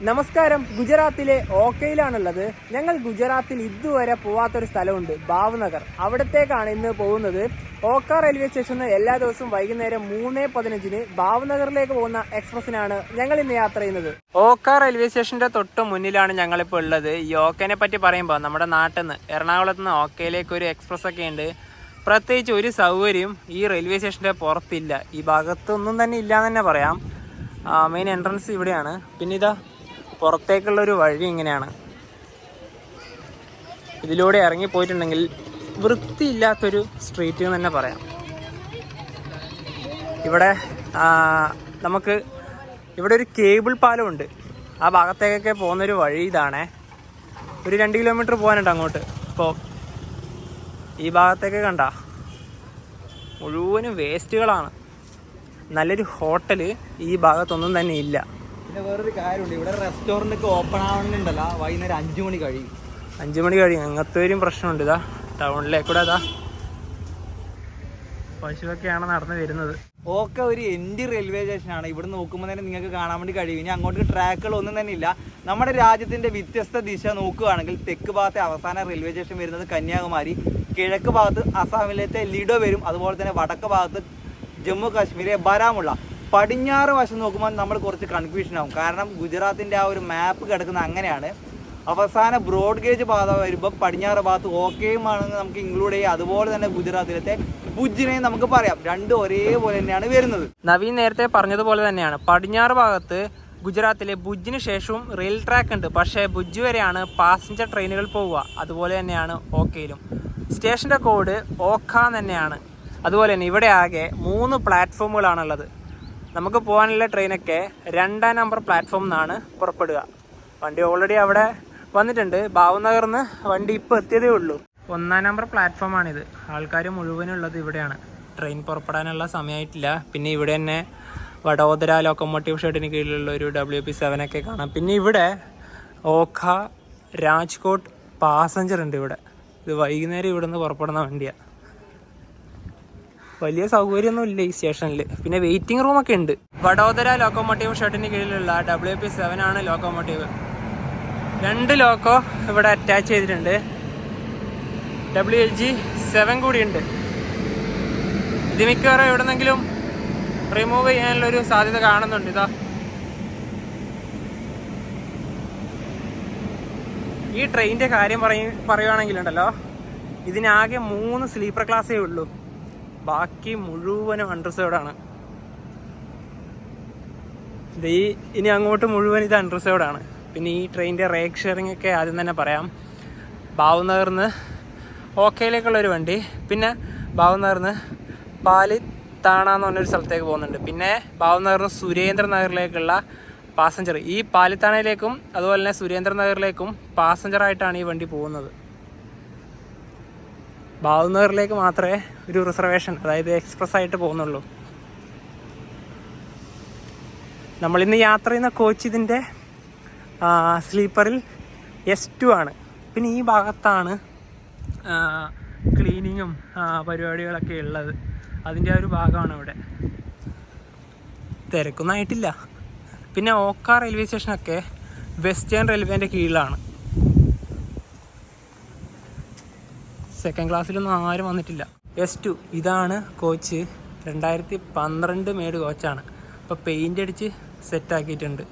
നമസ്കാരം. ഗുജറാത്തിലെ ഓക്കയിലാണുള്ളത്. ഞങ്ങൾ ഗുജറാത്തിൽ ഇതുവരെ പോവാത്തൊരു സ്ഥലമുണ്ട്, ഭാവ്നഗർ. അവിടത്തേക്കാണ് ഇന്ന് പോകുന്നത്. ഓക്ക റെയിൽവേ സ്റ്റേഷനിൽ എല്ലാ ദിവസവും വൈകുന്നേരം 3:15 ഭാവ്നഗറിലേക്ക് പോകുന്ന എക്സ്പ്രസിനാണ് ഞങ്ങൾ ഇന്ന് യാത്ര ചെയ്യുന്നത്. ഓക്ക റെയിൽവേ സ്റ്റേഷന്റെ തൊട്ട് മുന്നിലാണ് ഞങ്ങളിപ്പോൾ ഉള്ളത്. ഈ ഓക്കനെ പറ്റി പറയുമ്പോൾ നമ്മുടെ നാട്ടിൽ നിന്ന് എറണാകുളത്ത് നിന്ന് ഓക്കയിലേക്ക് ഒരു എക്സ്പ്രസ് ഒക്കെ ഉണ്ട്. പ്രത്യേകിച്ച് ഒരു സൗകര്യം ഈ റെയിൽവേ സ്റ്റേഷന്റെ പുറത്തില്ല. ഈ ഭാഗത്തൊന്നും തന്നെ ഇല്ലാന്ന് തന്നെ പറയാം. മെയിൻ എൻട്രൻസ് ഇവിടെയാണ്. പിന്നെ ഇതാ പുറത്തേക്കുള്ളൊരു വഴി ഇങ്ങനെയാണ്. ഇതിലൂടെ ഇറങ്ങിപ്പോയിട്ടുണ്ടെങ്കിൽ വൃത്തിയില്ലാത്തൊരു സ്ട്രീറ്റ് എന്ന് തന്നെ പറയാം. ഇവിടെ നമുക്ക് ഇവിടെ ഒരു കേബിൾ പാലമുണ്ട്. ആ ഭാഗത്തേക്കൊക്കെ പോകുന്നൊരു വഴി ഇതാണേ. ഒരു 2 കിലോമീറ്റർ പോകാനുണ്ട് അങ്ങോട്ട്. ഇപ്പോൾ ഈ ഭാഗത്തേക്ക് കണ്ട മുഴുവനും വേസ്റ്റുകളാണ്. നല്ലൊരു ഹോട്ടൽ ഈ ഭാഗത്തൊന്നും തന്നെ ഇല്ല. പിന്നെ വേറൊരു കാര്യമുണ്ട്, ഇവിടെ റെസ്റ്റോറൻ്റ് ഒക്കെ ഓപ്പൺ ആവണമെന്നുണ്ടല്ലോ വൈകുന്നേരം 5 മണി കഴിയും. 5 മണി കഴിയും. അങ്ങനത്തെ ഒരു പ്രശ്നമുണ്ട്. ഇതാ ടൗണിലേക്കൂടെ ഇതാ പശുവൊക്കെയാണ് നടന്നു വരുന്നത്. ഓക്ക ഒരു എൻഡ് റെയിൽവേ സ്റ്റേഷനാണ്. ഇവിടെ നോക്കുമ്പോൾ തന്നെ നിങ്ങൾക്ക് കാണാൻ വേണ്ടി കഴിയും. ഇനി അങ്ങോട്ട് ട്രാക്കുകൾ ഒന്നും തന്നെ ഇല്ല. നമ്മുടെ രാജ്യത്തിൻ്റെ വ്യത്യസ്ത ദിശ നോക്കുകയാണെങ്കിൽ തെക്ക് ഭാഗത്തെ അവസാന റെയിൽവേ സ്റ്റേഷൻ വരുന്നത് കന്യാകുമാരി, കിഴക്ക് ഭാഗത്ത് അസാമിലത്തെ ലിഡോ വരും. അതുപോലെ തന്നെ വടക്ക് ഭാഗത്ത് ജമ്മു കാശ്മീരെ ബാരാമുള്ള. പടിഞ്ഞാറ് വശം നോക്കുമ്പോൾ നമ്മൾ കുറച്ച് കൺഫ്യൂഷൻ ആവും. കാരണം ഗുജറാത്തിൻ്റെ ആ ഒരു മാപ്പ് കിടക്കുന്നത് അങ്ങനെയാണ്. അവസാന ബ്രോഡ് ഗേജ് പാത വരുമ്പോൾ പടിഞ്ഞാറ് ഭാഗത്ത് ഓക്കയും ആണെങ്കിൽ നമുക്ക് ഇൻക്ലൂഡ് ചെയ്യാം. അതുപോലെ തന്നെ ഗുജറാത്തിലത്തെ ഭുജിനെയും നമുക്ക് പറയാം. രണ്ടും ഒരേപോലെ തന്നെയാണ് വരുന്നത്. നവീൻ നേരത്തെ പറഞ്ഞതുപോലെ തന്നെയാണ്. പടിഞ്ഞാറ് ഭാഗത്ത് ഗുജറാത്തിലെ ഭുജിന് ശേഷവും റെയിൽ ട്രാക്ക് ഉണ്ട്. പക്ഷേ ഭുജ് വരെയാണ് പാസഞ്ചർ ട്രെയിനുകൾ പോവുക. അതുപോലെ തന്നെയാണ് ഓക്കയിലും. സ്റ്റേഷൻ്റെ കോഡ് ഓക്ക തന്നെയാണ്. അതുപോലെ തന്നെ ഇവിടെ ആകെ 3 പ്ലാറ്റ്ഫോമുകളാണുള്ളത്. നമുക്ക് പോകാനുള്ള ട്രെയിനൊക്കെ 2-ാം നമ്പർ പ്ലാറ്റ്ഫോമിൽ നിന്നാണ് പുറപ്പെടുക. വണ്ടി ഓൾറെഡി അവിടെ വന്നിട്ടുണ്ട്. ഭാവ്നഗറിന്ന് വണ്ടി ഇപ്പോൾ എത്തിയതേ ഉള്ളൂ. 1-ാം നമ്പർ പ്ലാറ്റ്ഫോമാണിത്. ആൾക്കാർ മുഴുവനുള്ളത് ഇവിടെയാണ്. ട്രെയിൻ പുറപ്പെടാനുള്ള സമയമായിട്ടില്ല. പിന്നെ ഇവിടെ തന്നെ വഡോദര ലോക്കോമോട്ടീവ് ഷെഡിന് കീഴിലുള്ള ഒരു WP7 ഒക്കെ കാണാം. പിന്നെ ഇവിടെ ഓഖ രാജ്കോട്ട് പാസഞ്ചർ ഉണ്ട്. ഇവിടെ ഇത് വൈകുന്നേരം ഇവിടെ നിന്ന് പുറപ്പെടുന്ന വണ്ടിയാണ്. വലിയ സൗകര്യമൊന്നും ഇല്ല ഈ സ്റ്റേഷനിൽ. പിന്നെ വെയിറ്റിംഗ് റൂമൊക്കെ ഉണ്ട്. വഡോദര ലോക്കോമോട്ടീവ് ഷെഡിന് കീഴിലുള്ള WP7 ആണ് ലോക്കോമോട്ടീവ്. 2 ലോക്കോ ഇവിടെ അറ്റാച്ച് ചെയ്തിട്ടുണ്ട്. WLG7 കൂടിയുണ്ട്. ഇത് മിക്കവാറും എവിടെന്നെങ്കിലും റിമൂവ് ചെയ്യാനുള്ളൊരു സാധ്യത കാണുന്നുണ്ട്. ഇതാ ഈ ട്രെയിനിൻ്റെ കാര്യം പറയുകയാണെങ്കിലുണ്ടല്ലോ, ഇതിനാകെ 3 സ്ലീപ്പർ ക്ലാസ്സേ ഉള്ളൂ. ബാക്കി മുഴുവനും അൺറിസേർവ്ഡാണ്. ഇനി അങ്ങോട്ട് മുഴുവൻ ഇത് അൺറിസേർവ്ഡാണ്. പിന്നെ ഈ ട്രെയിനിൻ്റെ റേക്ക് ഷെയറിംഗ് ഒക്കെ ആദ്യം തന്നെ പറയാം. ഭാവ്നഗറിന്ന് ഓക്കയിലേക്കുള്ളൊരു വണ്ടി, പിന്നെ ഭാവ്നഗറിന്ന് പാലിത്താണ എന്ന് പറഞ്ഞൊരു സ്ഥലത്തേക്ക് പോകുന്നുണ്ട്. പിന്നെ ഭാവ്നഗറിന്ന് സുരേന്ദ്രനഗറിലേക്കുള്ള പാസഞ്ചർ. ഈ പാലിത്താണയിലേക്കും അതുപോലെ തന്നെ സുരേന്ദ്രനഗറിലേക്കും പാസഞ്ചറായിട്ടാണ് ഈ വണ്ടി പോകുന്നത്. ഭാവ്നഗറിലേക്ക് മാത്രമേ ഒരു റിസർവേഷൻ, അതായത് എക്സ്പ്രസ് ആയിട്ട് പോകുന്നുള്ളൂ. നമ്മളിന്ന് യാത്ര ചെയ്യുന്ന കോച്ച് ഇതിൻ്റെ സ്ലീപ്പറിൽ S2 ആണ്. പിന്നെ ഈ ഭാഗത്താണ് ക്ലീനിങ്ങും പരിപാടികളൊക്കെ ഉള്ളത്. അതിൻ്റെ ഒരു ഭാഗമാണ് ഇവിടെ. തിരക്കൊന്നും ആയിട്ടില്ല. പിന്നെ ഓക്ക റെയിൽവേ സ്റ്റേഷനൊക്കെ വെസ്റ്റേൺ റെയിൽവേൻ്റെ കീഴിലാണ്. സെക്കൻഡ് ക്ലാസ്സിലൊന്നും ആരും വന്നിട്ടില്ല. S2 ഇതാണ് കോച്ച്. 2012 മേഡ് കോച്ചാണ്. ഇപ്പോൾ പെയിൻ്റ് അടിച്ച് സെറ്റാക്കിയിട്ടുണ്ട്.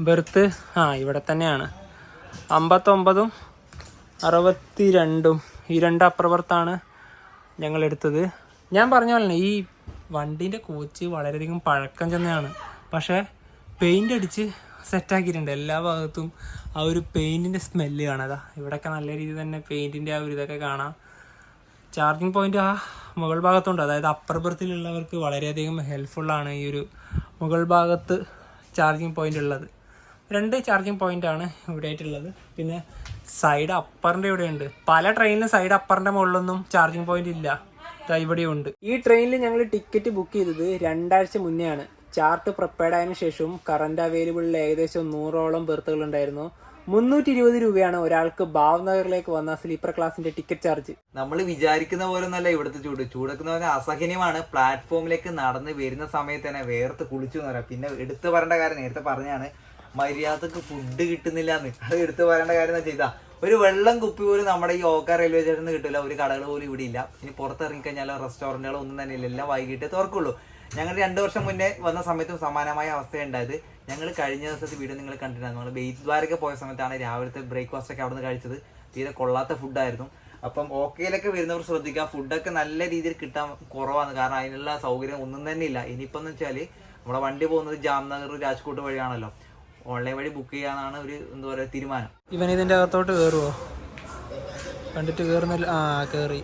ബെർത്ത് ഇവിടെ തന്നെയാണ്. 59ഉം 62ഉം ഈ 2 അപ്പർ ബർത്താണ് ഞങ്ങളെടുത്തത്. ഞാൻ പറഞ്ഞ പോലെ ഈ വണ്ടീൻ്റെ കോച്ച് വളരെയധികം പഴക്കം ചെന്നതാണ്. പക്ഷേ പെയിൻ്റ് അടിച്ച് സെറ്റാക്കിയിട്ടുണ്ട്. എല്ലാ ഭാഗത്തും ആ ഒരു പെയിൻറ്റിൻ്റെ സ്മെല്ല് കാണാം. ഇവിടെയൊക്കെ നല്ല രീതിയിൽ തന്നെ പെയിൻറ്റിൻ്റെ ആ ഒരു ഇതൊക്കെ കാണാം. ചാർജിങ് പോയിൻ്റ് ആ മുകൾ ഭാഗത്തുണ്ട്. അതായത് അപ്പർ ബർത്തിലുള്ളവർക്ക് വളരെയധികം ഹെൽപ്ഫുള്ളാണ് ഈ ഒരു മുകൾ ഭാഗത്ത് ചാർജിങ് പോയിൻ്റ് ഉള്ളത്. 2 ചാർജിങ് പോയിൻ്റാണ് ഇവിടെ ആയിട്ടുള്ളത്. പിന്നെ സൈഡ് അപ്പറിൻ്റെ ഇവിടെയുണ്ട്. പല ട്രെയിനിലും സൈഡ് അപ്പറിൻ്റെ മുകളിലൊന്നും ചാർജിങ് പോയിൻ്റ് ഇല്ല. ഇവിടെയും ഉണ്ട്. ഈ ട്രെയിനിൽ ഞങ്ങൾ ടിക്കറ്റ് ബുക്ക് ചെയ്തത് 2 ആഴ്ച മുന്നെയാണ്. ചാർട്ട് പ്രിപ്പയർഡ് ആയതിനു ശേഷവും കറണ്ട് അവൈലബിളിൽ ഏകദേശം 100ഓളം ബെർത്തുകൾ ഉണ്ടായിരുന്നു. 320 രൂപയാണ് ഒരാൾക്ക് ഭാവ്നഗറിലേക്ക് വന്ന സ്ലീപ്പർ ക്ലാസിന്റെ ടിക്കറ്റ് ചാർജ്. നമ്മൾ വിചാരിക്കുന്ന പോലെ ഒന്നല്ല ഇവിടുത്തെ ചൂടൊക്കെ എന്ന് പറഞ്ഞാൽ അസഹനീയമാണ്. പ്ലാറ്റ്ഫോമിലേക്ക് നടന്ന് വരുന്ന സമയത്ത് തന്നെ വേർത്ത് കുളിച്ചു എന്ന് പറയാം. പിന്നെ എടുത്തു പറയേണ്ട കാര്യം നേരത്തെ പറഞ്ഞാണ്, മര്യാദക്ക് ഫുഡ് കിട്ടുന്നില്ല എന്ന്. അത് എടുത്തു പറയേണ്ട കാര്യം എന്ന് വെച്ചാൽ ഒരു വെള്ളം കുപ്പി പോലും നമ്മുടെ ഈ ഓക്ക റെയിൽവേ സ്റ്റേഷനിൽ കിട്ടില്ല. ഒരു കടകൾ പോലും ഇവിടെ ഇല്ല. ഇനി പുറത്തിറങ്ങിക്കഴിഞ്ഞാൽ റെസ്റ്റോറൻറ്റുകളോ ഒന്നും തന്നെ ഇല്ല, എല്ലാം വൈകിട്ട് തുറക്കുള്ളൂ. ഞങ്ങൾ 2 വർഷം മുന്നേ വന്ന സമയത്തും സമാനമായ അവസ്ഥയുണ്ടായത്. ഞങ്ങൾ കഴിഞ്ഞ ദിവസത്തെ വീഡിയോ നിങ്ങൾ കണ്ടിട്ടുണ്ടായിരുന്നു. നമ്മൾ ബെയ്ത്വാരൊക്കെ പോയ സമയത്താണ് രാവിലത്തെ ബ്രേക്ക്ഫാസ്റ്റ് ഒക്കെ അവിടെ നിന്ന് കഴിച്ചത്. തീരെ കൊള്ളാത്ത ഫുഡായിരുന്നു. അപ്പം ഓക്കയിലൊക്കെ വരുന്നവർ ശ്രദ്ധിക്കുക, ഫുഡൊക്കെ നല്ല രീതിയിൽ കിട്ടാൻ കുറവാണ്. കാരണം അതിനുള്ള സൗകര്യം ഒന്നും തന്നെ ഇല്ല. ഇനിയിപ്പോൾ എന്ന് വെച്ചാൽ നമ്മളെ വണ്ടി പോകുന്നത് ജാംനഗർ രാജ്കോട്ട് വഴിയാണല്ലോ. ഓൺലൈൻ വഴി ബുക്ക് ചെയ്യാനാണ് ഒരു എന്താ പറയുക തീരുമാനം. ഇവൻ ഇതിൻ്റെ അകത്തോട്ട് കയറുമോ? കണ്ടിട്ട് കയറുന്നില്ല. കയറി.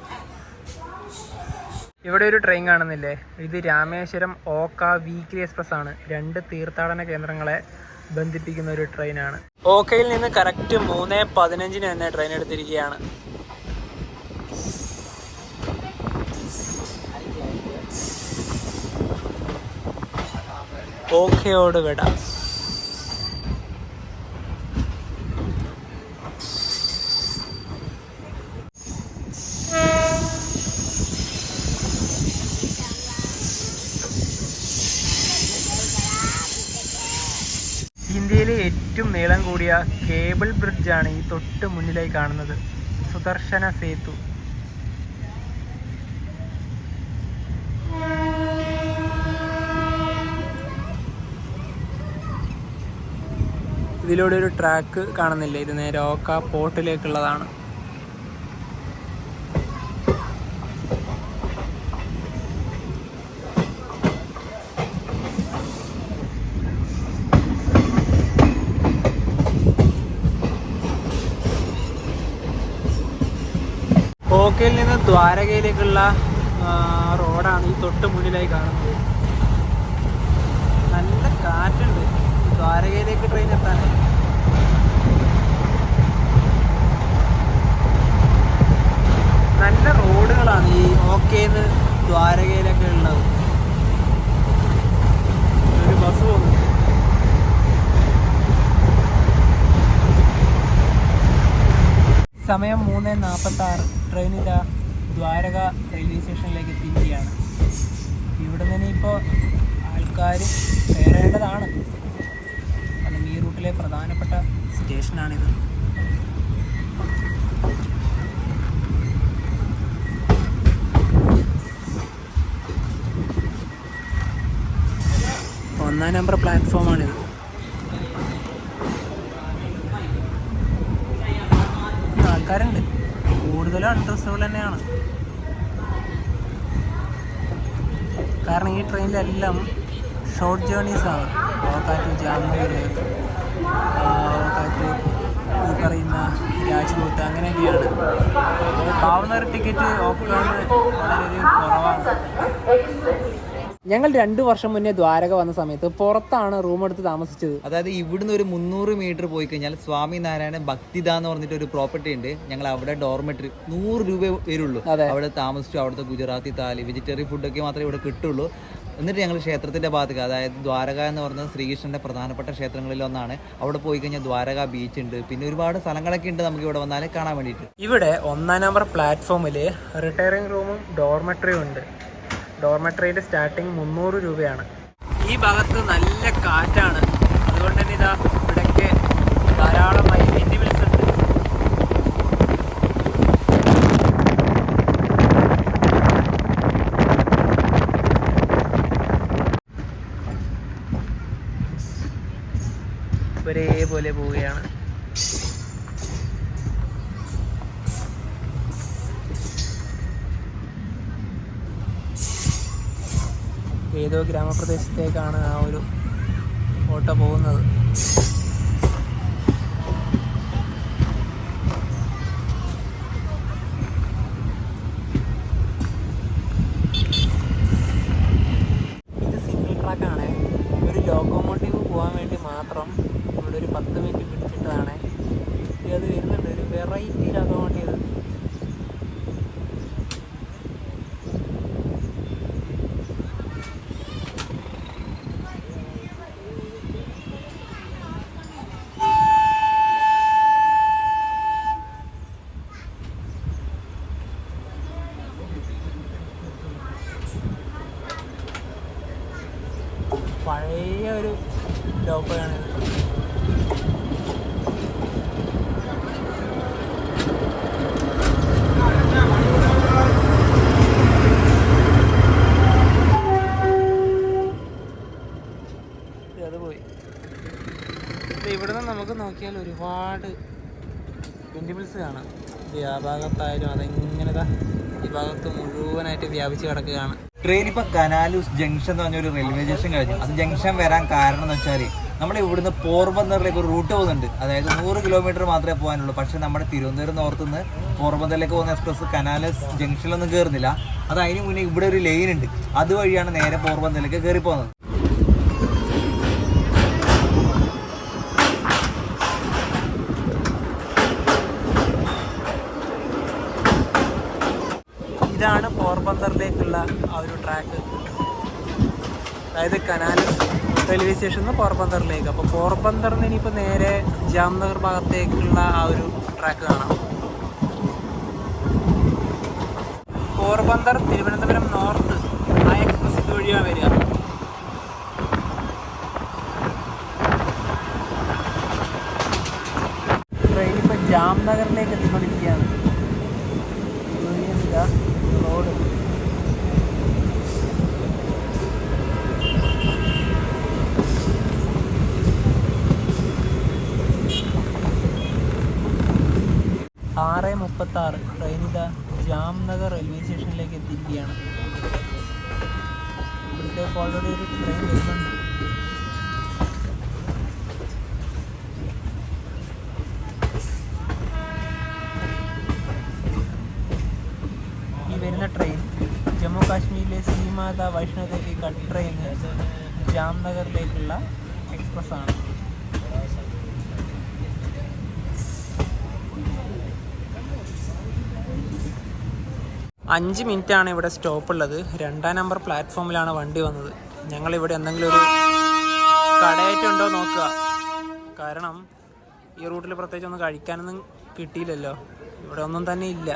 ഇവിടെ ഒരു ട്രെയിൻ കാണുന്നില്ലേ? ഇത് രാമേശ്വരം ഓക്ക വീക്ക്ലി എക്സ്പ്രസ് ആണ്. 2 തീർത്ഥാടന കേന്ദ്രങ്ങളെ ബന്ധിപ്പിക്കുന്ന ഒരു ട്രെയിനാണ്. ഓക്കയിൽ നിന്ന് കറക്റ്റ് 3:15 തന്നെ ട്രെയിൻ എടുത്തിരിക്കുകയാണ്. ഓക്കയോട് വിട. ഇന്ത്യയിലെ ഏറ്റവും നീളം കൂടിയ കേബിൾ ബ്രിഡ്ജാണ് ഈ തൊട്ട് മുന്നിലായി കാണുന്നത്, സുദർശന സേതു. ഇതിലൂടെ ഒരു ട്രാക്ക് കാണുന്നില്ലേ? ഇത് നേരെ ഓക്ക പോർട്ടിലേക്കുള്ളതാണ്. ഓക്കയിൽ നിന്ന് ദ്വാരകയിലേക്കുള്ള റോഡാണ് ഈ തൊട്ട് മുന്നിലായി കാണുന്നത്. നല്ല കാറ്റുണ്ട് ദ്വാരകയിലേക്ക് ട്രെയിൻ എത്താൻ. നല്ല റോഡുകളാണ് ഈ ഓക്കയിന്ന് ദ്വാരകയിലൊക്കെ ഉള്ളത്. ഒരു ബസ് പോകുന്നു. സമയം 3:46. ട്രെയിൻ ഇതാ ദ്വാരക റെയിൽവേ സ്റ്റേഷനിലേക്ക് എത്തിയിരിക്കുകയാണ്. ഇവിടെ നിന്ന് ഇപ്പോൾ ആൾക്കാർ കയറേണ്ടതാണ്. കാരണം ഈ റൂട്ടിലെ പ്രധാനപ്പെട്ട സ്റ്റേഷനാണിത്. ഒന്നാം നമ്പർ പ്ലാറ്റ്ഫോമാണിത്. ആൾക്കാരുണ്ട്, കൂടുതലും അൺട്രസ്റ്റബിൾ തന്നെയാണ്. കാരണം ഈ ട്രെയിനിലെല്ലാം ഷോർട്ട് ജേർണീസാണ്. ഓക്ക ടു ജാംനഗർ, ഓക്ക ടു ഈ പറയുന്ന രാജ്കോട്ട്, അങ്ങനെയൊക്കെയാണ്. ഭാവ്നഗർ ടിക്കറ്റ് ഓക്കയാണ് വളരെ കുറവാണ്. ഞങ്ങൾ 2 വർഷം മുന്നേ ദ്വാരക വന്ന സമയത്ത് പുറത്താണ് റൂം എടുത്ത് താമസിച്ചത്. അതായത് ഇവിടുന്ന് ഒരു 300 മീറ്റർ പോയി കഴിഞ്ഞാൽ സ്വാമി നാരായണ ഭക്തിദ എന്ന് പറഞ്ഞിട്ട് ഒരു പ്രോപ്പർട്ടി ഉണ്ട്. ഞങ്ങൾ അവിടെ ഡോർമെറ്ററി 100 രൂപ വരുള്ളൂ. അവിടെ താമസിച്ചു. അവിടുത്തെ ഗുജറാത്തി താലി, വെജിറ്റേറിയൻ ഫുഡൊക്കെ മാത്രമേ ഇവിടെ കിട്ടുള്ളൂ. എന്നിട്ട് ഞങ്ങൾ ക്ഷേത്രത്തിന്റെ ഭാഗത്തേക്ക്, അതായത് ദ്വാരക എന്ന് പറയുന്നത് ശ്രീകൃഷ്ണന്റെ പ്രധാനപ്പെട്ട ക്ഷേത്രങ്ങളിൽ ഒന്നാണ്. അവിടെ പോയി കഴിഞ്ഞാൽ ദ്വാരക ബീച്ച് ഉണ്ട്, പിന്നെ ഒരുപാട് സ്ഥലങ്ങളൊക്കെ ഉണ്ട് നമുക്ക് ഇവിടെ വന്നാൽ കാണാൻ വേണ്ടിയിട്ട്. ഇവിടെ 1-ാം നമ്പർ പ്ലാറ്റ്ഫോമിൽ റിട്ടയറിംഗ് റൂമും ഡോർമെറ്ററിയും ഉണ്ട്. ഡോർമെറ്ററിയുടെ സ്റ്റാർട്ടിങ് 300 രൂപയാണ്. ഈ ഭാഗത്ത് നല്ല കാറ്റാണ്. അതുകൊണ്ട് തന്നെ ഇതാ ഇവിടേക്ക് ധാരാളമായി വെന്റിബിൾസ് ഉണ്ട്. ഒരേപോലെ പോവുകയാണ്. ഏതോ ഗ്രാമപ്രദേശത്തേക്കാണ് ആ ഒരു ഓട്ടോ പോകുന്നത്. ഇത് സിംഗിൾ ട്രാക്കാണ്. ഒരു ലോക്കോമോട്ടീവ് പോകാൻ വേണ്ടി മാത്രം ഇവിടെ ഒരു 10 മിനിറ്റ് പിടിച്ചിട്ടാണ് അത് വരുന്നുണ്ട്. ഒരു വെറൈറ്റി ലോക്കോമോട്ടീവ്. പഴയ ഒരു ലോക്കലാണ്. അത് പോയി. ഇവിടുന്ന് നമുക്ക് നോക്കിയാൽ ഒരുപാട് വെൻറ്റിബിൾസ് കാണാം. ആ ഭാഗത്തായാലും അതെങ്ങനെ ഈ ഭാഗത്ത് മുഴുവനായിട്ട് വ്യാപിച്ച് കിടക്കുകയാണ്. ട്രെയിൻ ഇപ്പം കനാലൂസ് ജംഗ്ഷൻ എന്ന് പറഞ്ഞൊരു റെയിൽവേ സ്റ്റേഷൻ കഴിഞ്ഞു. അത് ജംഗ്ഷൻ വരാൻ കാരണം എന്ന് വെച്ചാൽ നമ്മൾ ഇവിടുന്ന് പോർബന്തറിലേക്ക് ഒരു റൂട്ട് പോകുന്നുണ്ട്. അതായത് 100 കിലോമീറ്റർ മാത്രമേ പോകാനുള്ളൂ. പക്ഷേ നമ്മുടെ തിരുവനന്തപുരം നോർത്ത് നിന്ന് പോർബന്തറിലേക്ക് പോകുന്ന എക്സ്പ്രസ് കനാലസ് ജംഗ്ഷനിലൊന്നും കയറുന്നില്ല. അത് അതിന് മുന്നേ ഇവിടെ ഒരു ലൈൻ ഉണ്ട്. അതുവഴിയാണ് നേരെ പോർബന്തറിലേക്ക് കയറി പോകുന്നത്. ഇതാണ് പോർബന്തറിലേക്കുള്ള ആ ഒരു ട്രാക്ക്. അതായത് കനാലസ് റെയിൽവേ സ്റ്റേഷനിൽ നിന്ന് പോർബന്തറിലേക്ക്. അപ്പോൾ പോർബന്തറിൽ നിന്ന് ഇനിയിപ്പോൾ നേരെ ജാംനഗർ ഭാഗത്തേക്കുള്ള ആ ഒരു ട്രാക്ക് കാണാം. പോർബന്തർ തിരുവനന്തപുരം നോർത്ത് ആ എക്സ്പ്രസ് ഇതുവഴിയാണ് വരിക. ട്രെയിൻ ഇപ്പോൾ ജാംനഗറിലേക്ക് എത്തിക്കൊണ്ടിരിക്കുകയാണ്. റോഡ് ആറ് 36 ട്രെയിൻ ഇതാ ജാംനഗർ റെയിൽവേ സ്റ്റേഷനിലേക്ക് എത്തിയിരിക്കുകയാണ്. ഇവിടത്തേക്ക് ഓൾറെഡി ഒരു ട്രെയിൻ വരുന്നുണ്ട്. വരുന്ന ട്രെയിൻ ജമ്മു കാശ്മീരിലെ Shrimata Vaishno Devi cut train ജാംനഗറിലേക്കുള്ള express ആണ്. അഞ്ച് മിനിറ്റാണ് ഇവിടെ സ്റ്റോപ്പ് ഉള്ളത്. 2-ാം നമ്പർ പ്ലാറ്റ്ഫോമിലാണ് വണ്ടി വന്നത്. ഞങ്ങളിവിടെ എന്തെങ്കിലും ഒരു കടയായിട്ടുണ്ടോ നോക്കുക. കാരണം ഈ റൂട്ടിൽ പ്രത്യേകിച്ച് ഒന്നും കഴിക്കാനൊന്നും കിട്ടിയില്ലല്ലോ. ഇവിടെ ഒന്നും തന്നെ ഇല്ല.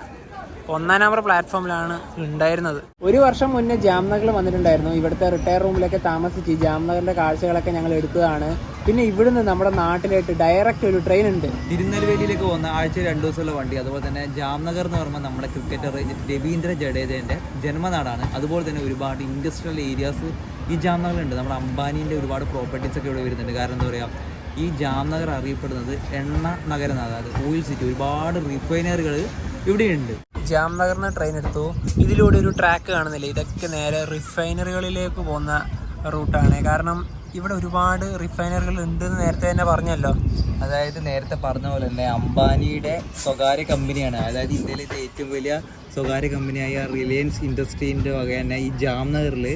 1-ാം നമ്പർ പ്ലാറ്റ്ഫോമിലാണ് ഉണ്ടായിരുന്നത്. ഒരു വർഷം മുന്നേ ജാംനഗറിൽ വന്നിട്ടുണ്ടായിരുന്നു. ഇവിടുത്തെ റിട്ടയർ റൂമിലൊക്കെ താമസിച്ച് ജാംനഗറിൻ്റെ കാഴ്ചകളൊക്കെ ഞങ്ങൾ എടുത്തതാണ്. പിന്നെ ഇവിടുന്ന് നമ്മുടെ നാട്ടിലേക്ക് ഡയറക്റ്റ് ഒരു ട്രെയിൻ ഉണ്ട്. തിരുനെൽവേലിയിലേക്ക് പോകുന്ന ആഴ്ച 2 ദിവസമുള്ള വണ്ടി. അതുപോലെ തന്നെ ജാംനഗർ എന്ന് പറയുമ്പോൾ നമ്മുടെ ക്രിക്കറ്റർ രവീന്ദ്ര ജഡേജൻ്റെ ജന്മനാടാണ്. അതുപോലെ തന്നെ ഒരുപാട് ഇൻഡസ്ട്രിയൽ ഏരിയാസ് ഈ ജാംനഗറിലുണ്ട്. നമ്മുടെ അംബാനീൻ്റെ ഒരുപാട് പ്രോപ്പർട്ടീസൊക്കെ ഇവിടെ വരുന്നുണ്ട്. കാരണം എന്താ പറയുക, ഈ ജാംനഗർ അറിയപ്പെടുന്നത് എണ്ണ നഗരം, അതായത് ഓയിൽ സിറ്റി. ഒരുപാട് റിഫൈനറികൾ ഇവിടെയുണ്ട്. ജാംനഗറിന് ട്രെയിൻ എടുത്തു. ഇതിലൂടെ ഒരു ട്രാക്ക് കാണുന്നില്ല. ഇതൊക്കെ നേരെ റിഫൈനറികളിലേക്ക് പോകുന്ന റൂട്ടാണ്. കാരണം ഇവിടെ ഒരുപാട് റിഫൈനറികൾ ഉണ്ടെന്ന് നേരത്തെ തന്നെ പറഞ്ഞല്ലോ. അതായത് നേരത്തെ പറഞ്ഞ പോലെ തന്നെ അംബാനിയുടെ സ്വകാര്യ കമ്പനിയാണ്. അതായത് ഇന്ത്യയിലെ ഏറ്റവും വലിയ സ്വകാര്യ കമ്പനിയായ റിലയൻസ് ഇൻഡസ്ട്രീൻ്റെ വക തന്നെ ഈ ജാംനഗറിൽ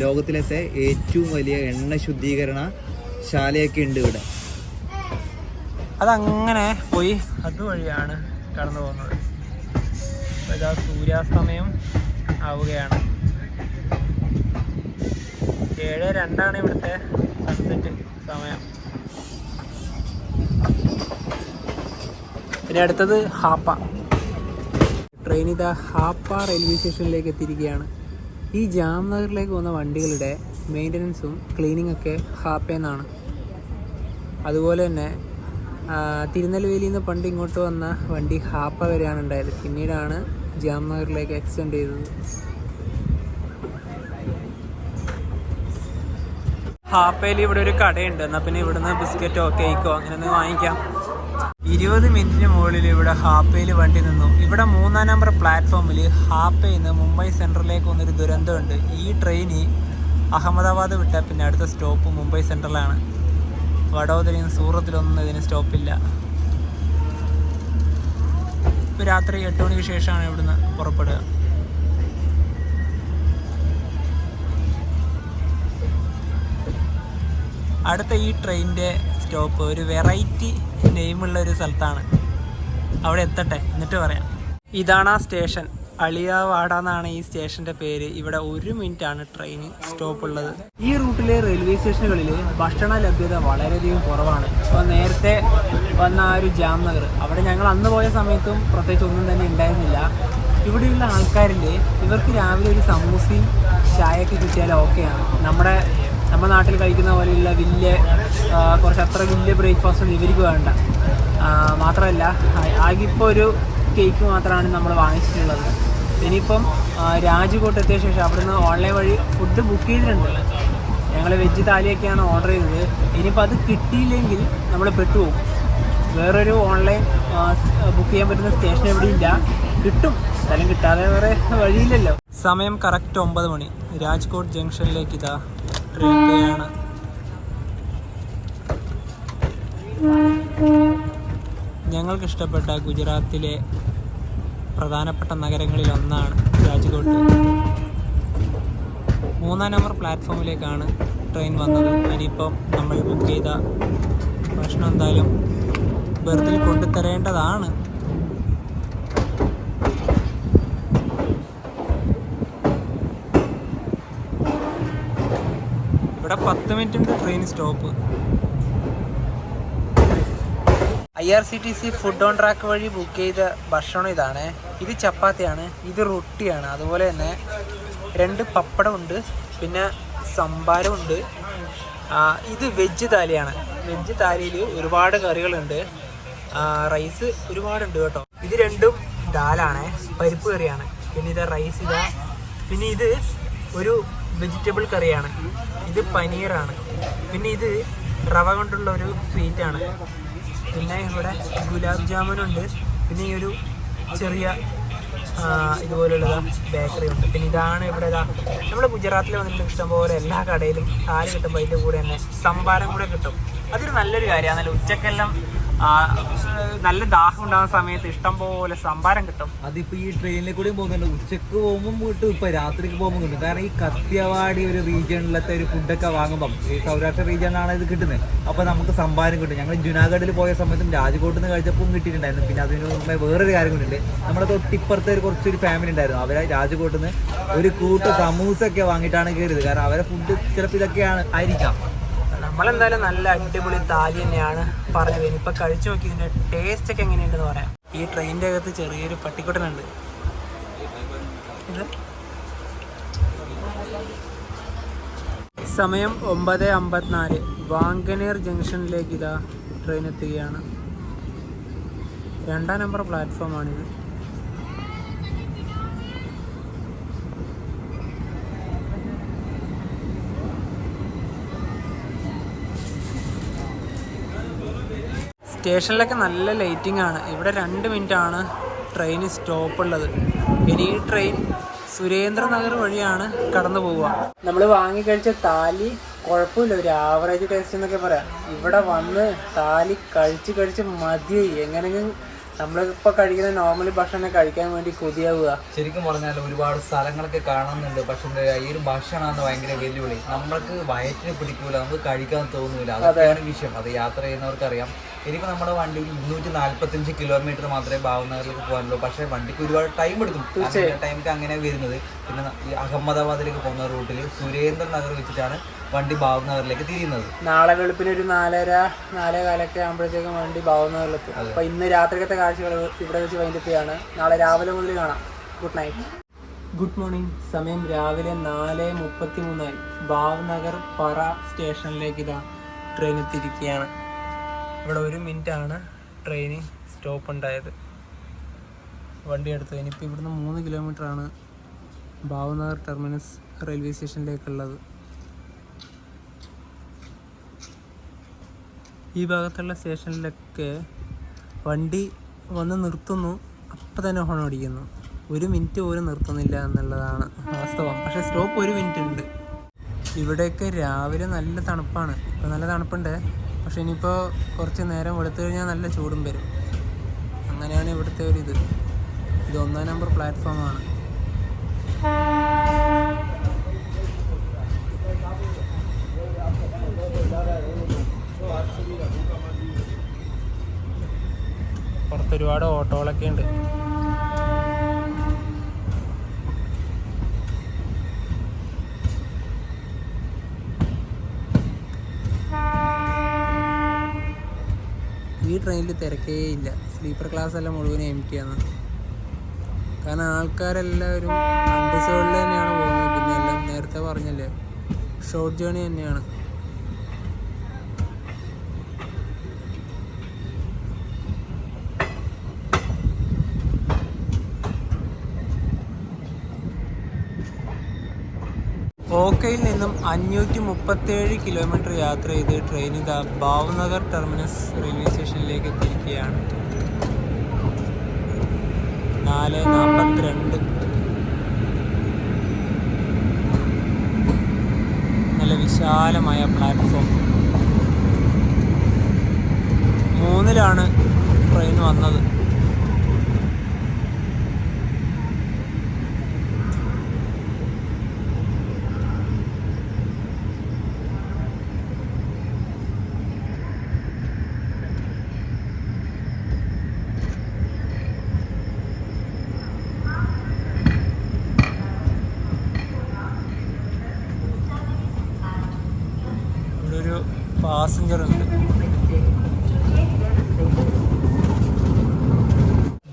ലോകത്തിലത്തെ ഏറ്റവും വലിയ എണ്ണ ശുദ്ധീകരണ ശാലയൊക്കെ ഉണ്ട് ഇവിടെ. അതങ്ങനെ പോയി അതുവഴിയാണ് കടന്നു പോകുന്നത്. ഇതാ സൂര്യാസ്തമയം ആവുകയാണ്. 7:02 ഇവിടുത്തെ സൺസെറ്റ് സമയം. പിന്നെ അടുത്തത് ഹാപ്പ. ട്രെയിൻ ഇതാ ഹാപ്പ റെയിൽവേ സ്റ്റേഷനിലേക്ക് എത്തിയിരിക്കുകയാണ്. ഈ ജാംനഗറിലേക്ക് പോകുന്ന വണ്ടികളുടെ മെയിൻ്റനൻസും ക്ലീനിങ് ഒക്കെ ഹാപ്പയിൽ നിന്നാണ്. അതുപോലെ തന്നെ തിരുനെൽവേലിയിൽ നിന്ന് പണ്ട് ഇങ്ങോട്ട് വന്ന വണ്ടി ഹാപ്പ വരെയാണ് ഉണ്ടായത്. പിന്നീടാണ് ജാംനഗറിലേക്ക് എക്സ്റ്റെൻഡ് ചെയ്തത്. ഹാപ്പയിൽ ഇവിടെ ഒരു കടയുണ്ട്. എന്നാൽ പിന്നെ ഇവിടുന്ന് ബിസ്ക്കറ്റോ കേക്കോ അങ്ങനെ ഒന്ന് വാങ്ങിക്കാം. 20 മിനിറ്റിന് മുകളിൽ ഇവിടെ ഹാപ്പയിൽ വണ്ടി നിന്നു. ഇവിടെ 3-ാം നമ്പർ പ്ലാറ്റ്ഫോമിൽ ഹാപ്പയിൽ നിന്ന് മുംബൈ സെൻട്രലിലേക്ക് വന്നൊരു ദുരന്തമുണ്ട്. ഈ ട്രെയിന് അഹമ്മദാബാദ് വിട്ടാൽ പിന്നെ അടുത്ത സ്റ്റോപ്പ് മുംബൈ സെൻട്രലാണ്. വഡോദരയും സൂറത്തിലൊന്നും ഇതിന് സ്റ്റോപ്പില്ല. ഇപ്പോൾ രാത്രി 8 മണിക്ക് ശേഷമാണ് ഇവിടുന്ന് പുറപ്പെടുക. അടുത്ത ഈ ട്രെയിനിൻ്റെ സ്റ്റോപ്പ് ഒരു വെറൈറ്റി നെയിമുള്ള ഒരു സ്ഥലത്താണ്. അവിടെ എത്തട്ടെ എന്നിട്ട് പറയാം. ഇതാണ് ആ സ്റ്റേഷൻ. അളിയാവാട എന്നാണ് ഈ സ്റ്റേഷൻ്റെ പേര്. ഇവിടെ 1 മിനിറ്റാണ് ട്രെയിൻ സ്റ്റോപ്പ് ഉള്ളത്. ഈ റൂട്ടിലെ റെയിൽവേ സ്റ്റേഷനുകളിൽ ഭക്ഷണ ലഭ്യത വളരെയധികം കുറവാണ്. അപ്പോൾ നേരത്തെ വന്ന ആ ഒരു ജാംനഗർ, അവിടെ ഞങ്ങൾ അന്ന് പോയ സമയത്തും പ്രത്യേകിച്ച് ഒന്നും തന്നെ ഉണ്ടായിരുന്നില്ല. ഇവിടെയുള്ള ആൾക്കാരിൽ ഇവർക്ക് രാവിലെ ഒരു സമൂസയും ചായയൊക്കെ കിട്ടിയാൽ ഓക്കെയാണ്. നമ്മുടെ നമ്മുടെ നാട്ടിൽ കഴിക്കുന്ന പോലെയുള്ള കുറച്ച് അത്ര വലിയ ബ്രേക്ക്ഫാസ്റ്റ് ഒന്നും ഇവർക്ക് വേണ്ട. മാത്രമല്ല ആകെ ഇപ്പോൾ ഒരു കേക്ക് മാത്രമാണ് നമ്മൾ വാങ്ങിച്ചിട്ടുള്ളത്. ഇനിയിപ്പം രാജ്കോട്ട് എത്തിയ ശേഷം അവിടുന്ന് ഓൺലൈൻ വഴി ഫുഡ് ബുക്ക് ചെയ്തിട്ടുണ്ട്. ഞങ്ങൾ വെജ് താലിയൊക്കെയാണ് ഓർഡർ ചെയ്തത്. ഇനിയിപ്പോൾ അത് കിട്ടിയില്ലെങ്കിൽ നമ്മൾ പെട്ടുപോകും. വേറൊരു ഓൺലൈൻ ബുക്ക് ചെയ്യാൻ പറ്റുന്ന സ്റ്റേഷൻ എവിടെയില്ല. കിട്ടും, സ്ഥലം കിട്ടാതെ വേറെ വഴിയില്ലല്ലോ. സമയം കറക്റ്റ് 9 മണി. രാജ്കോട്ട് ജംഗ്ഷനിലേക്ക് ഇതാ ട്രെയിൻ. ഞങ്ങൾക്കിഷ്ടപ്പെട്ട ഗുജറാത്തിലെ പ്രധാനപ്പെട്ട നഗരങ്ങളിൽ ഒന്നാണ് രാജ്കോട്ട്. 3-ാം നമ്പർ പ്ലാറ്റ്ഫോമിലേക്കാണ് ട്രെയിൻ വന്നത്. ഇനിയിപ്പം നമ്മൾ ബുക്ക് ചെയ്ത ഭക്ഷണം എന്തായാലും ബെർത്തിൽ കൊണ്ടുതരേണ്ടതാണ്. ഇവിടെ 10 minute train stop. IRCTC food on track വഴി ബുക്ക് ചെയ്ത ഭക്ഷണം ഇതാണ്. ഇത് ചപ്പാത്തിയാണ്, ഇത് റൊട്ടിയാണ്, അതുപോലെ തന്നെ 2 പപ്പടമുണ്ട്, പിന്നെ സംഭാരമുണ്ട്. ഇത് വെജ് താലിയാണ്. വെജ് താലിയിൽ ഒരുപാട് കറികളുണ്ട്, റൈസ് ഒരുപാടുണ്ട് കേട്ടോ. ഇത് രണ്ടും ദാലാണ്, പരിപ്പ് കറിയാണ്. പിന്നെ ഇത് റൈസ് ഇതാ. പിന്നെ ഇത് ഒരു വെജിറ്റബിൾ കറിയാണ്. ഇത് പനീറാണ്. പിന്നെ ഇത് റവ കൊണ്ടുള്ള ഒരു സ്വീറ്റാണ്. പിന്നെ ഇവിടെ ഗുലാബ് ജാമുനുണ്ട്. പിന്നെ ഈ ഒരു ചെറിയ ഇതുപോലുള്ള ബേക്കറി ഉണ്ട്. പിന്നെ ഇതാണ് ഇവിടെ നമ്മുടെ ഗുജറാത്തിൽ വന്നിട്ട് ഇഷ്ടംപോലെ എല്ലാ കടയിലും താലി കിട്ടുമ്പോൾ അതിൻ്റെ കൂടെ തന്നെ സംഭാരം കൂടെ കിട്ടും. അതൊരു നല്ലൊരു കാര്യമാണ്. ഉച്ചക്കെല്ലാം നല്ല ദാഹം ഉണ്ടാകുന്ന സമയത്ത് ഇഷ്ടം പോലെ സംഭാരം കിട്ടും. അതിപ്പോൾ ഈ ട്രെയിനിൽ കൂടി പോകുന്നുണ്ട്. ഉച്ചക്ക് പോകുമ്പോൾ കിട്ടും, ഇപ്പോൾ രാത്രിക്ക് പോകുമ്പോൾ കിട്ടും. കാരണം ഈ കത്തിയവാടി ഒരു റീജിയണിലത്തെ ഒരു ഫുഡൊക്കെ വാങ്ങുമ്പം ഈ സൗരാഷ്ട്ര റീജിയണിലാണ് ഇത് കിട്ടുന്നത്. അപ്പോൾ നമുക്ക് സംഭാരം കിട്ടും. ഞങ്ങൾ ജുനാഗഡിൽ പോയ സമയത്തും രാജ്കോട്ടിൽ നിന്ന് കഴിച്ചപ്പോൾ കിട്ടിയിട്ടുണ്ടായിരുന്നു. പിന്നെ അതിന് മുമ്പേ വേറൊരു കാര്യം കൂടിയുണ്ട്. നമ്മുടെ തൊട്ടിപ്പുറത്തെ കുറച്ചൊരു ഫാമിലി ഉണ്ടായിരുന്നു. അവരെ രാജ്കോട്ടിൽ നിന്ന് ഒരു കൂട്ട സമൂസൊക്കെ വാങ്ങിയിട്ടാണ് കയറിയത്. കാരണം അവരെ ഫുഡ് ചിലപ്പോൾ ഇതൊക്കെയാണ് ആയിരിക്കാം. നമ്മളെന്തായാലും നല്ല അടിപൊളി താലി തന്നെയാണ് പറഞ്ഞത്. ഇനിയിപ്പോൾ കഴിച്ചു നോക്കി ഇതിൻ്റെ ടേസ്റ്റ് ഒക്കെ എങ്ങനെയുണ്ടെന്ന് പറയാം. ഈ ട്രെയിനിൻ്റെ അകത്ത് ചെറിയൊരു പട്ടിക്കുട്ടനുണ്ട്. ഇത് സമയം 9:54. വാങ്കനേർ ജംഗ്ഷനിലേക്ക് ഇതാ ട്രെയിൻ എത്തുകയാണ്. 2-ാം നമ്പർ പ്ലാറ്റ്ഫോമാണിത്. സ്റ്റേഷനിലൊക്കെ നല്ല ലൈറ്റിംഗ് ആണ്. ഇവിടെ 2 മിനിറ്റാണ് ട്രെയിൻ സ്റ്റോപ്പ് ഉള്ളത്. ഇനി ഈ ട്രെയിൻ സുരേന്ദ്രനഗർ വഴിയാണ് കടന്നു പോവുക. നമ്മൾ വാങ്ങിക്കഴിച്ച താലി കുഴപ്പമില്ല, ഒരു ആവറേജ് ടേസ്റ്റ് എന്നൊക്കെ പറയാം. ഇവിടെ വന്ന് താലി കഴിച്ച് മതിയായി. എങ്ങനെയെങ്കിലും നമ്മളിപ്പോൾ കഴിക്കുന്ന നോർമലി ഭക്ഷണം കഴിക്കാൻ വേണ്ടി കൊതിയാവുക. ശരിക്കും പറഞ്ഞാൽ ഒരുപാട് സ്ഥലങ്ങളൊക്കെ കാണുന്നുണ്ട്. പക്ഷേ ഈ ഒരു ഭക്ഷണമാണ് ഭയങ്കര വെല്ലുവിളി. നമ്മൾക്ക് വയറ്റിന് പിടിക്കൂല, നമുക്ക് കഴിക്കാൻ തോന്നൂല. അതൊക്കെയാണ് വിഷയം. അത് യാത്ര ചെയ്യുന്നവർക്കറിയാം. ഇനിയിപ്പോൾ നമ്മുടെ വണ്ടി 245 കിലോമീറ്റർ മാത്രമേ ഭാവനഗറിലേക്ക് പോകാനുള്ളൂ. പക്ഷേ വണ്ടിക്ക് ഒരുപാട് ടൈം എടുക്കും. ടൈമിക്ക് അങ്ങനെ വരുന്നത്. പിന്നെ ഈ അഹമ്മദാബാദിലേക്ക് പോകുന്ന റൂട്ടിൽ സുരേന്ദ്രനഗർ വെച്ചിട്ടാണ് വണ്ടി ഭാവനഗറിലേക്ക് തിരിയുന്നത്. നാളെ വെളുപ്പിന് ഒരു 4:45 ആകുമ്പോഴത്തേക്കും വണ്ടി ഭാവനഗറിലെത്തും. അപ്പോൾ ഇന്ന് രാത്രിക്കത്തെ കാഴ്ചകൾ ഇവിടെ വെച്ച് വൈകിട്ടാണ്. നാളെ രാവിലെ മുതൽ കാണാം. Good night. Good morning. സമയം രാവിലെ 4:33. ഭാവനഗർ പറ സ്റ്റേഷനിലേക്ക് ഇതാ ട്രെയിൻ എത്തിയിരിക്കുകയാണ്. ഇവിടെ 1 മിനിറ്റാണ് ട്രെയിന് സ്റ്റോപ്പ് ഉണ്ടായത്. വണ്ടി എടുത്തു. ഇനിയിപ്പോൾ ഇവിടുന്ന് 3 കിലോമീറ്ററാണ് ഭാവനഗർ ടെർമിനസ് റെയിൽവേ സ്റ്റേഷനിലേക്കുള്ളത്. ഈ ഭാഗത്തുള്ള സ്റ്റേഷനിലൊക്കെ വണ്ടി വന്ന് നിർത്തുന്നു, അപ്പം തന്നെ ഹോൺ അടിക്കുന്നു. 1 മിനിറ്റ് പോലും നിർത്തുന്നില്ല എന്നുള്ളതാണ് വാസ്തവം. പക്ഷേ സ്റ്റോപ്പ് 1 മിനിറ്റ് ഉണ്ട്. ഇവിടെയൊക്കെ രാവിലെ നല്ല തണുപ്പാണ്. ഇപ്പോൾ നല്ല തണുപ്പുണ്ട്. പക്ഷെ ഇനിയിപ്പോൾ കുറച്ച് നേരം വെളുത്തു കഴിഞ്ഞാൽ നല്ല ചൂടും വരും. അങ്ങനെയാണ് ഇവിടുത്തെ ഒരു ഇത് 1-ാം നമ്പർ പ്ലാറ്റ്ഫോമാണ്. പുറത്ത് ഒരുപാട് ഓട്ടോകളൊക്കെ ഉണ്ട്. ഈ ട്രെയിനിൽ തിരക്കേ ഇല്ല. സ്ലീപ്പർ ക്ലാസ് എല്ലാം മുഴുവനും എംറ്റി ആണ്. കാരണം ആൾക്കാരെല്ലാവരും അൺറിസേർവ്ഡിൽ തന്നെയാണ് പോകുന്നത്. പിന്നെ എല്ലാം നേരത്തെ പറഞ്ഞല്ലേ, ഷോർട്ട് ജേണി തന്നെയാണ്. ഓക്കയിൽ നിന്നും 537 കിലോമീറ്റർ യാത്ര ചെയ്ത് ട്രെയിൻ ഇതാ ഭാവ്നഗർ ടെർമിനസ് റെയിൽവേ സ്റ്റേഷനിലേക്ക് എത്തിയിരിക്കുകയാണ്. 4:42. നല്ല വിശാലമായ പ്ലാറ്റ്ഫോം. 3-ലാണ് ട്രെയിൻ വന്നത്. ഒരു പാസഞ്ചർ ഉണ്ട്.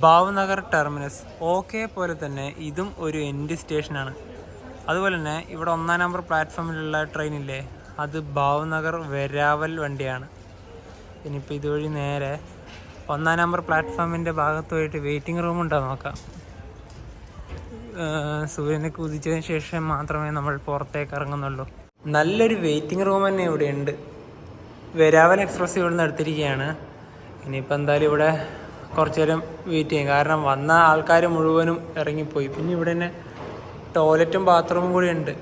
ഭാവ്നഗർ ടെർമിനസ് ഓക്കെ പോലെ തന്നെ ഇതും ഒരു എൻഡ് സ്റ്റേഷനാണ്. അതുപോലെ തന്നെ ഇവിടെ 1-ാം നമ്പർ പ്ലാറ്റ്ഫോമിലുള്ള ട്രെയിനില്ലേ, അത് ഭാവ്നഗർ വെരാവൽ വണ്ടിയാണ്. ഇനിയിപ്പോൾ ഇതുവഴി നേരെ 1-ാം നമ്പർ പ്ലാറ്റ്ഫോമിൻ്റെ ഭാഗത്ത് പോയിട്ട് വെയിറ്റിംഗ് റൂം ഉണ്ടോ നോക്കാം. സൂര്യനൊക്കെ ഉദിച്ചതിന് ശേഷം മാത്രമേ നമ്മൾ പുറത്തേക്ക് ഇറങ്ങുന്നുള്ളൂ. നല്ലൊരു വെയിറ്റിംഗ് റൂം തന്നെ ഇവിടെ ഉണ്ട്. വെരാവൽ എക്സ്പ്രസ് ഇവിടെ നിന്ന് എടുത്തിരിക്കുകയാണ്. ഇനിയിപ്പോൾ എന്തായാലും ഇവിടെ കുറച്ച് നേരം വെയിറ്റ് ചെയ്യും, കാരണം വന്ന ആൾക്കാർ മുഴുവനും ഇറങ്ങിപ്പോയി. പിന്നെ ഇവിടെ തന്നെ ടോയ്ലറ്റും ബാത്റൂമും കൂടി ഉണ്ട്.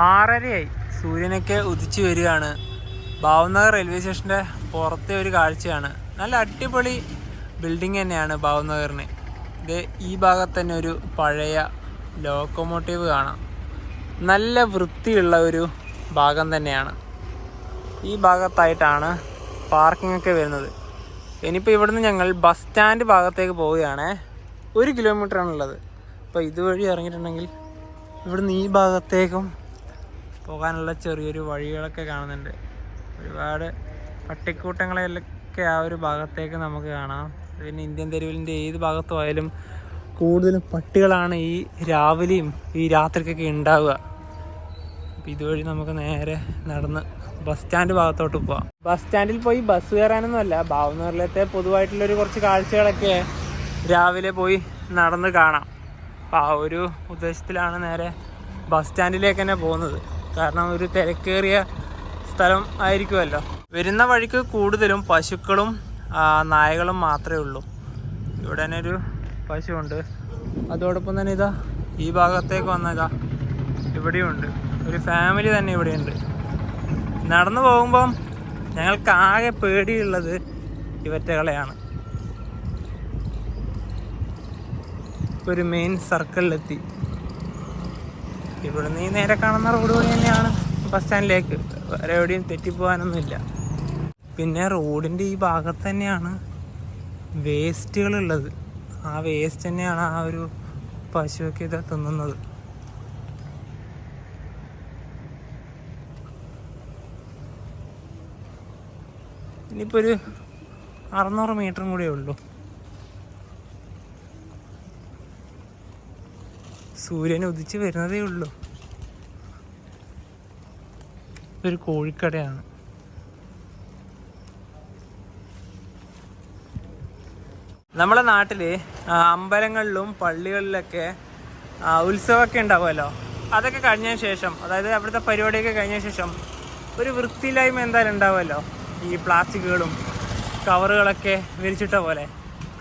6:30 സൂര്യനൊക്കെ ഉദിച്ച് വരികയാണ്. ഭാവ്നഗർ റെയിൽവേ സ്റ്റേഷൻ്റെ പുറത്തെ ഒരു കാഴ്ചയാണ്. നല്ല അടിപൊളി ബിൽഡിങ് തന്നെയാണ് ഭാവ്നഗറിന്. ഇത് ഈ ഭാഗത്ത് തന്നെ ഒരു പഴയ ലോക്കോമോട്ടീവ് കാണാം. നല്ല വൃത്തിയുള്ള ഒരു ഭാഗം തന്നെയാണ്. ഈ ഭാഗത്തായിട്ടാണ് പാർക്കിംഗ് ഒക്കെ വരുന്നത്. ഇനിയിപ്പോൾ ഇവിടുന്ന് ഞങ്ങൾ ബസ് സ്റ്റാൻഡ് ഭാഗത്തേക്ക് പോവുകയാണ്. 1 കിലോമീറ്ററാണുള്ളത്. അപ്പോൾ ഇതുവഴി ഇറങ്ങിയിട്ടുണ്ടെങ്കിൽ ഇവിടുന്ന് ഈ ഭാഗത്തേക്കും പോകാനുള്ള ചെറിയൊരു വഴികളൊക്കെ കാണുന്നുണ്ട്. ഒരുപാട് പട്ടിക്കൂട്ടങ്ങളെയൊക്കെ ആ ഒരു ഭാഗത്തേക്ക് നമുക്ക് കാണാം. പിന്നെ ഇന്ത്യൻ തെരുവിലിൻ്റെ ഏത് ഭാഗത്ത് പോയാലും കൂടുതലും പട്ടികളാണ് ഈ രാവിലെയും ഈ രാത്രിക്കൊക്കെ ഉണ്ടാവുക. അപ്പോൾ ഇതുവഴി നമുക്ക് നേരെ നടന്ന് ബസ് സ്റ്റാൻഡ് ഭാഗത്തോട്ട് പോവാം. ബസ് സ്റ്റാൻഡിൽ പോയി ബസ് കയറാനൊന്നുമല്ല, ഭാവ്നഗറിലത്തെ പൊതുവായിട്ടുള്ളൊരു കുറച്ച് കാഴ്ചകളൊക്കെ രാവിലെ പോയി നടന്ന് കാണാം. അപ്പോൾ ആ ഒരു ഉദ്ദേശത്തിലാണ് നേരെ ബസ് സ്റ്റാൻഡിലേക്ക് തന്നെ പോകുന്നത്. കാരണം ഒരു തിരക്കേറിയ സ്ഥലം ആയിരിക്കുമല്ലോ. വരുന്ന വഴിക്ക് കൂടുതലും പശുക്കളും നായകളും മാത്രമേ ഉള്ളൂ. ഇവിടെ തന്നെ ഒരു പശുവുണ്ട്. അതോടൊപ്പം തന്നെ ഇതാ ഈ ഭാഗത്തേക്ക് വന്നതാ ഇവിടെയുണ്ട് ഒരു ഫാമിലി തന്നെ ഇവിടെയുണ്ട്. നടന്നു പോകുമ്പം ഞങ്ങൾക്ക് ആകെ പേടിയുള്ളത് ഇവറ്റകളെയാണ്. ഒരു മെയിൻ സർക്കിളിലെത്തി. ഇവിടുന്ന് ഈ നേരെ കാണുന്ന റോഡ് വഴി തന്നെയാണ് ബസ് സ്റ്റാൻഡിലേക്ക്. വേറെ എവിടെയും തെറ്റിപ്പോകാനൊന്നുമില്ല. പിന്നെ റോഡിൻ്റെ ഈ ഭാഗത്ത് തന്നെയാണ് വേസ്റ്റുകളുള്ളത്. ആ വേസ്റ്റ് തന്നെയാണ് ആ ഒരു പശുവൊക്കെ ഇത് തിന്നുന്നത്. ഇനിയിപ്പോൾ ഒരു 600 മീറ്ററും കൂടെ ഉള്ളൂ. സൂര്യൻ ഉദിച്ച് വരുന്നതേ ഉള്ളൂ. ഇതൊരു കോഴിക്കടയാണ്. നമ്മളെ നാട്ടിൽ അമ്പലങ്ങളിലും പള്ളികളിലൊക്കെ ഉത്സവമൊക്കെ ഉണ്ടാവുമല്ലോ. അതൊക്കെ കഴിഞ്ഞതിന് ശേഷം, അതായത് അവിടുത്തെ പരിപാടിയൊക്കെ കഴിഞ്ഞ ശേഷം ഒരു വൃത്തിയില്ലായ്മ എന്തായാലും ഉണ്ടാവുമല്ലോ. ഈ പ്ലാസ്റ്റിക്കുകളും കവറുകളൊക്കെ വിരിച്ചിട്ട പോലെ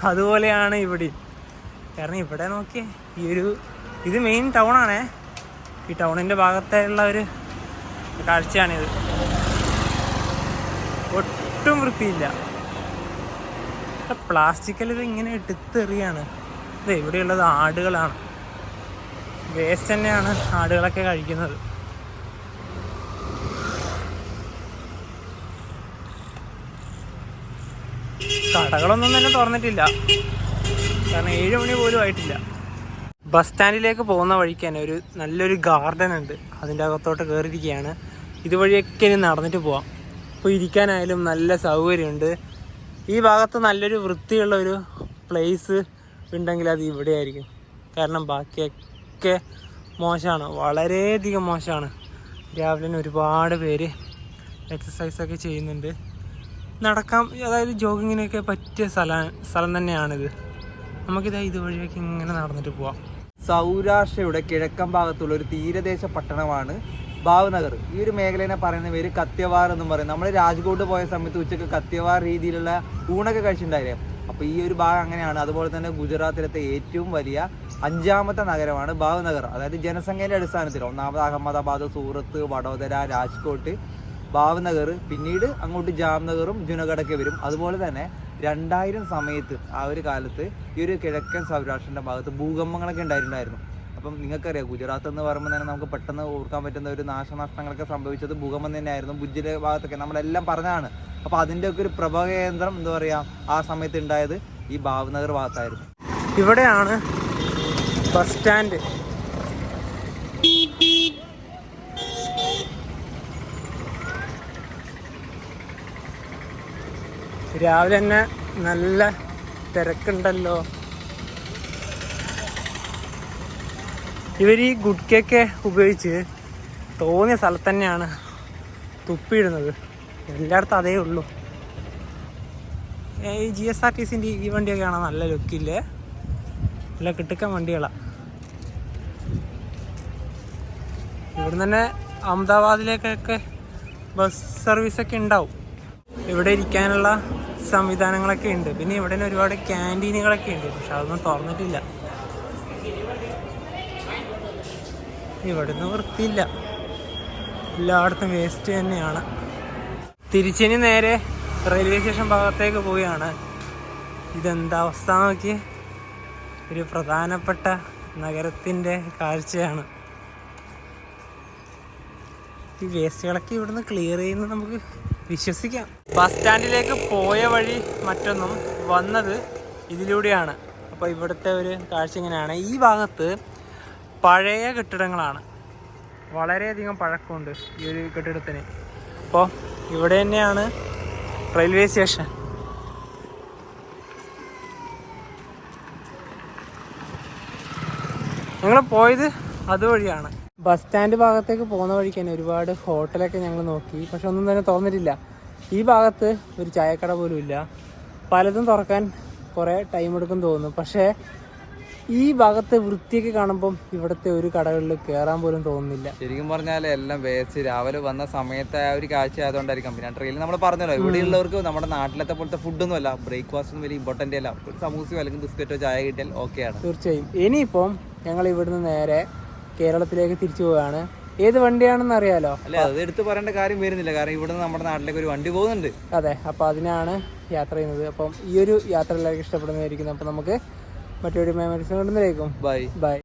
അതുപോലെയാണ് ഇവിടെ. കാരണം ഇവിടെ നോക്കിയേ, ഇത് മെയിൻ ടൗണാണേ. ഈ ടൗണിൻ്റെ ഭാഗത്തുള്ള ഒരു കാഴ്ചയാണിത്. ഒട്ടും വൃത്തിയില്ല. പ്ലാസ്റ്റിക്കിൽ ഇത് ഇങ്ങനെ എടുത്തെറിയാണ്. ഇത് ഇവിടെയുള്ളത് ആടുകളാണ്. വേസ്റ്റ് തന്നെയാണ് ആടുകളൊക്കെ കഴിക്കുന്നത്. കടകളൊന്നും തന്നെ തുറന്നിട്ടില്ല, കാരണം 7 മണി പോലും ആയിട്ടില്ല. ബസ് സ്റ്റാൻഡിലേക്ക് പോകുന്ന വഴിക്ക് തന്നെ ഒരു നല്ലൊരു ഗാർഡൻ ഉണ്ട്. അതിൻ്റെ അകത്തോട്ട് കയറിയിരിക്കുകയാണ്. ഇതുവഴിയൊക്കെ ഇനി നടന്നിട്ട് പോവാം. ഇപ്പോൾ ഇരിക്കാനായാലും നല്ല സൗകര്യമുണ്ട്. ഈ ഭാഗത്ത് നല്ലൊരു വൃത്തിയുള്ള ഒരു പ്ലേസ് ഉണ്ടെങ്കിൽ അത് ഇവിടെ ആയിരിക്കും. കാരണം ബാക്കിയൊക്കെ മോശമാണ്, വളരെയധികം മോശമാണ്. രാവിലെ തന്നെ ഒരുപാട് പേര് എക്സസൈസൊക്കെ ചെയ്യുന്നുണ്ട്. നടക്കാം, അതായത് ജോഗിങ്ങിനൊക്കെ പറ്റിയ സ്ഥലം തന്നെയാണിത്. നമുക്കിതാ ഇതുവഴിയൊക്കെ ഇങ്ങനെ നടന്നിട്ട് പോവാം. സൗരാഷ്ട്രയുടെ കിഴക്കൻ ഭാഗത്തുള്ള ഒരു തീരദേശ പട്ടണമാണ് ഭാവ്നഗർ. ഈ ഒരു മേഖലയെ പറയുന്ന പേര് കത്യവാർ എന്നും പറയും. നമ്മൾ രാജ്കോട്ട് പോയ സമയത്ത് ഉച്ചയ്ക്ക് കത്യവാർ രീതിയിലുള്ള ഊണൊക്കെ കഴിച്ചിട്ടുണ്ടായില്ലേ. അപ്പോൾ ഈ ഒരു ഭാഗം അങ്ങനെയാണ്. അതുപോലെ തന്നെ ഗുജറാത്തിലത്തെ ഏറ്റവും വലിയ 5ാമത്തെ നഗരമാണ് ഭാവ്നഗർ. അതായത് ജനസംഖ്യയുടെ അടിസ്ഥാനത്തിൽ ഒന്നാമത് അഹമ്മദാബാദ്, സൂറത്ത്, വഡോദര, രാജ്കോട്ട്, ഭാവ്നഗർ, പിന്നീട് അങ്ങോട്ട് ജാംനഗറും ജുനഗഡൊക്കെ വരും. അതുപോലെ തന്നെ 2000 സമയത്ത് ആ ഒരു കാലത്ത് ഈ ഒരു കിഴക്കൻ സൗരാഷ്ട്രൻ്റെ ഭാഗത്ത് ഭൂകമ്പങ്ങളൊക്കെ ഉണ്ടായിട്ടുണ്ടായിരുന്നു. അപ്പം നിങ്ങൾക്കറിയാം, ഗുജറാത്ത് എന്ന് പറയുമ്പോൾ തന്നെ നമുക്ക് പെട്ടെന്ന് ഓർക്കാൻ പറ്റുന്ന ഒരു നാശനഷ്ടങ്ങളൊക്കെ സംഭവിച്ചത് ഭൂകമ്പം തന്നെയായിരുന്നു. ഭുജിലെ ഭാഗത്തൊക്കെ നമ്മളെല്ലാം പറഞ്ഞതാണ്. അപ്പോൾ അതിൻ്റെയൊക്കെ ഒരു പ്രഭവകേന്ദ്രം എന്താ പറയുക ആ സമയത്ത് ഉണ്ടായത് ഈ ഭാവ്നഗർ ഭാഗത്തായിരുന്നു. ഇവിടെയാണ് ബസ് സ്റ്റാൻഡ്. രാവിലെ തന്നെ നല്ല തിരക്കുണ്ടല്ലോ. ഇവർ ഈ ഗുഡ്കൊക്കെ ഉപയോഗിച്ച് തോന്നിയ സ്ഥലത്ത് തന്നെയാണ് തുപ്പിയിടുന്നത്. എല്ലായിടത്തും അതേ ഉള്ളൂ. ഈ GSRTCൻ്റെ ഈ വണ്ടിയൊക്കെ കാണാൻ നല്ല ലുക്കില്ലേ, നല്ല കിട്ടുക്കൻ വണ്ടികളാണ്. ഇവിടുന്ന് തന്നെ അഹമ്മദാബാദിലേക്കൊക്കെ ബസ് സർവീസൊക്കെ ഉണ്ടാവും. ഇവിടെ ഇരിക്കാനുള്ള സംവിധാനങ്ങളൊക്കെ ഉണ്ട്. പിന്നെ ഇവിടെ തന്നെ ഒരുപാട് ക്യാൻറ്റീനുകളൊക്കെ ഉണ്ട്, പക്ഷെ അതൊന്നും തുറന്നിട്ടില്ല. ഇവിടുന്ന് വൃത്തിയില്ല, എല്ലായിടത്തും വേസ്റ്റ് തന്നെയാണ്. തിരിച്ചിനി നേരെ റെയിൽവേ സ്റ്റേഷൻ ഭാഗത്തേക്ക് പോവുകയാണ്. ഇതെന്താ അവസ്ഥ നോക്കി, ഒരു പ്രധാനപ്പെട്ട നഗരത്തിൻ്റെ കാഴ്ചയാണ്. ഈ വേസ്റ്റുകളൊക്കെ ഇവിടുന്ന് ക്ലിയർ ചെയ്യുന്നത് നമുക്ക് വിശ്വസിക്കാം. ബസ് സ്റ്റാൻഡിലേക്ക് പോയ വഴി മറ്റൊന്നും, വന്നത് ഇതിലൂടെയാണ്. അപ്പോൾ ഇവിടുത്തെ ഒരു കാഴ്ച ഇങ്ങനെയാണ്. ഈ ഭാഗത്ത് പഴയ കെട്ടിടങ്ങളാണ്, വളരെയധികം പഴക്കമുണ്ട് ഈ ഒരു കെട്ടിടത്തിന്. അപ്പോൾ ഇവിടെ തന്നെയാണ് റെയിൽവേ സ്റ്റേഷൻ. ഞങ്ങൾ പോയത് അതുവഴിയാണ്. ബസ് സ്റ്റാൻഡ് ഭാഗത്തേക്ക് പോകുന്ന വഴിക്ക് തന്നെ ഒരുപാട് ഹോട്ടലൊക്കെ ഞങ്ങൾ നോക്കി, പക്ഷെ ഒന്നും തന്നെ തുറന്നിട്ടില്ല. ഈ ഭാഗത്ത് ഒരു ചായക്കട പോലും ഇല്ല. പലതും തുറക്കാൻ കുറേ ടൈം എടുക്കും തോന്നുന്നു. പക്ഷേ ഈ ഭാഗത്തെ വൃത്തിയൊക്കെ കാണുമ്പം ഇവിടുത്തെ ഒരു കടകളിൽ കയറാൻ പോലും തോന്നുന്നില്ല. ശരിക്കും പറഞ്ഞാൽ എല്ലാം വേസ്റ്റ്. രാവിലെ വന്ന സമയത്ത് ആ ഒരു കാഴ്ച ആയതുകൊണ്ടായിരിക്കും. പിന്നെ ട്രെയിനിൽ നമ്മൾ പറഞ്ഞല്ലോ, ഇവിടെയുള്ളവർക്ക് നമ്മുടെ നാട്ടിലത്തെ പോലത്തെ ഫുഡൊന്നും അല്ല, ബ്രേക്ക്ഫാസ്റ്റ് ഒന്നും വലിയ ഇമ്പോർട്ടൻ്റ് അല്ല. ഒരു സമൂസയോ അല്ലെങ്കിൽ ബിസ്ക്കറ്റോ ചായ കിട്ടിയാൽ ഓക്കെയാണ്. തീർച്ചയായും. ഇനിയിപ്പം ഞങ്ങൾ ഇവിടുന്ന് നേരെ കേരളത്തിലേക്ക് തിരിച്ചു പോവുകയാണ്. ഏത് വണ്ടിയാണെന്ന് അറിയാലോ? അല്ലെ, അത് എടുത്ത് പറയേണ്ട കാര്യം വരുന്നില്ല, കാരണം ഇവിടുന്ന് നമ്മുടെ നാട്ടിലേക്ക് ഒരു വണ്ടി പോകുന്നുണ്ട്. അതെ, അപ്പോൾ അതിനാണ് യാത്ര ചെയ്യുന്നത്. അപ്പം ഈ ഒരു യാത്ര എല്ലാവർക്കും ഇഷ്ടപ്പെടുന്നതായിരിക്കും. അപ്പം നമുക്ക് മറ്റൊരു മെമ്മറീസ് കൊണ്ടുവന്നേക്കും. ബൈ.